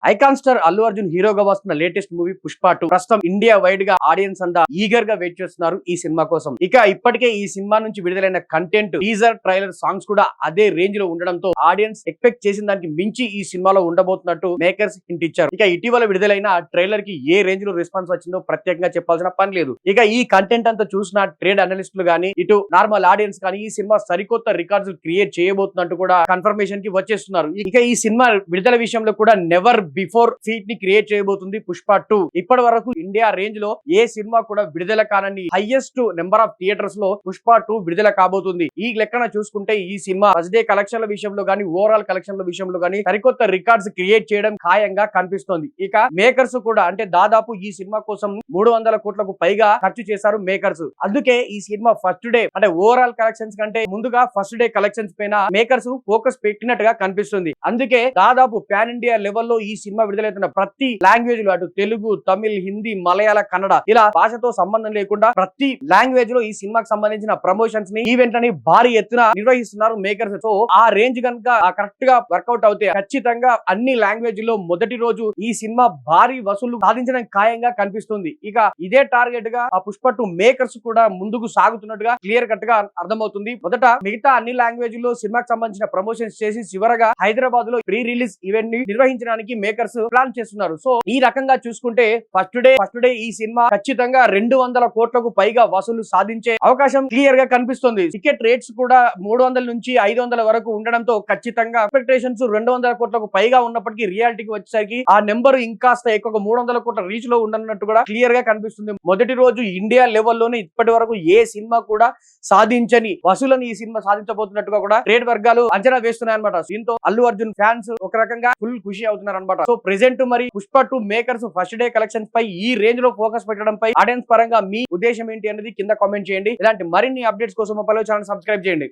Icon star Allu Arjun హీరోగా వస్తున్న latest movie Pushpa 2 ప్రస్తుతం ఇండియా వైడ్ గా ఆడియన్స్ అంతా ఈగర్ గా వెయిట్ చేస్తున్నారు ఈ సినిమా కోసం. ఇక ఇప్పటికే ఈ సినిమా నుంచి విడుదలైన కంటెంట్, టీజర్, ట్రైలర్, సాంగ్స్ కూడా అదే రేంజ్ లో ఉండడంతో ఆడియన్స్ ఎక్స్పెక్ట్ చేసిన దానికి మించి ఈ సినిమాలో ఉండబోతున్నట్టు మేకర్స్ హింట్ ఇచ్చారు. ఇక ఇటీవల విడుదలైన ట్రైలర్ కి ఏ రేంజ్ లో రెస్పాన్స్ వచ్చిందో ప్రత్యేకంగా చెప్పాల్సిన పని లేదు. ఇక ఈ కంటెంట్ అంతా చూసిన ట్రేడ్ అనలిస్టులు గానీ, ఇటు నార్మల్ ఆడియన్స్ కానీ ఈ సినిమా సరికొత్త రికార్డ్స్ క్రియేట్ చేయబోతున్నట్టు కూడా కన్ఫర్మేషన్ కి వచ్చేస్తున్నారు. ఇక ఈ సినిమా విడుదల విషయంలో కూడా నెవర్ బిఫోర్ ఫీట్ ని క్రియేట్ చేయబోతుంది పుష్ప 2. ఇప్పటి వరకు ఇండియా రేంజ్ లో ఏ సినిమా కూడా విడుదల కానని హైయెస్ట్ నెంబర్ ఆఫ్ థియేటర్స్ లో పుష్ప 2 విడుదల కాబోతుంది. ఈ లెక్కన చూసుకుంటే ఈ సినిమా ఫస్ట్ డే కలెక్షన్ల విషయంలో గానీ, ఓవరాల్ కలెక్షన్ల విషయంలో గానీ సరికొత్త రికార్డ్స్ క్రియేట్ చేయడం ఖాయంగా కనిపిస్తోంది. ఇక మేకర్స్ కూడా అంటే దాదాపు ఈ సినిమా కోసం 300 కోట్లకు పైగా ఖర్చు చేశారు మేకర్స్. అందుకే ఈ సినిమా ఫస్ట్ డే అంటే ఓవరాల్ కలెక్షన్స్ కంటే ముందుగా ఫస్ట్ డే కలెక్షన్స్ పైన మేకర్స్ ఫోకస్ పెట్టినట్టుగా కనిపిస్తుంది. అందుకే దాదాపు పాన్ ఇండియా లెవెల్లో ఈ సినిమా విడుదలవుతున్న ప్రతి లాంగ్వేజ్ లో, అటు తెలుగు, తమిళ్, హిందీ, మలయాళ, కన్నడ ఇలా భాషతో సంబంధం లేకుండా ప్రతి లాంగ్వేజ్ లో ఈ సినిమాకి సంబంధించిన ప్రమోషన్స్ ని, ఈవెంట్ అని భారీ ఎత్తున నిర్వహిస్తున్నారు మేకర్స్. సో ఆ రేంజ్ కనుక కరెక్ట్ గా వర్కౌట్ అవుతే ఖచ్చితంగా అన్ని లాంగ్వేజ్ లో మొదటి రోజు ఈ సినిమా భారీ వసూళ్లు సాధించడం ఖాయంగా కనిపిస్తుంది. ఇక ఇదే టార్గెట్ గా ఆ పుష్ప 2 మేకర్స్ కూడా ముందుకు సాగుతున్నట్టుగా క్లియర్ కట్ గా అర్థమవుతుంది. మొదట మిగతా అన్ని లాంగ్వేజ్ లో సినిమాకి సంబంధించిన ప్రమోషన్స్ చేసి చివరగా హైదరాబాద్ లో ప్రీ రిలీజ్ ఈవెంట్ ని నిర్వహించడానికి మేకర్స్ ప్లాన్ చేస్తున్నారు. సో ఈ రకంగా చూసుకుంటే ఫస్ట్ డే ఈ సినిమా ఖచ్చితంగా 200 కోట్లకు పైగా వసూలు సాధించే అవకాశం క్లియర్ గా కనిపిస్తుంది. టికెట్ రేట్స్ కూడా 300 నుంచి 500 వరకు ఉండడంతో ఖచ్చితంగా ఎక్స్పెక్టేషన్స్ 200 కోట్లకు పైగా ఉన్నప్పటికీ రియాలిటీకి వచ్చేసరికి ఆ నెంబర్ ఇంకాస్త ఎక్కువ 300 కోట్ల రీచ్ లో ఉండనున్నట్టు కూడా క్లియర్ గా కనిపిస్తుంది. మొదటి రోజు ఇండియా లెవెల్లోనే ఇప్పటి వరకు ఏ సినిమా కూడా సాధించని వసూలను ఈ సినిమా సాధించబోతున్నట్టుగా కూడా ట్రేడ్ వర్గాలు అంచనా వేస్తున్నాయన్నమాట. దీంతో అల్లు అర్జున్ ఫ్యాన్స్ ఒక రకంగా ఫుల్ ఖుషి అవుతున్నారు అనమాట. సో ప్రెసెంట్ మరి Pushpa 2 makers first day collections పై ఈ రేంజ్ లో ఫోకస్ పెట్టడం పై ఆడియన్స్ పరంగా మీ ఉద్దేశం ఏంటి అనేది కింద కామెంట్ చేయండి. ఇలాంటి మరిన్ని అప్డేట్స్ కోసం మా ఛానల్ సబ్స్క్రైబ్ చేయండి.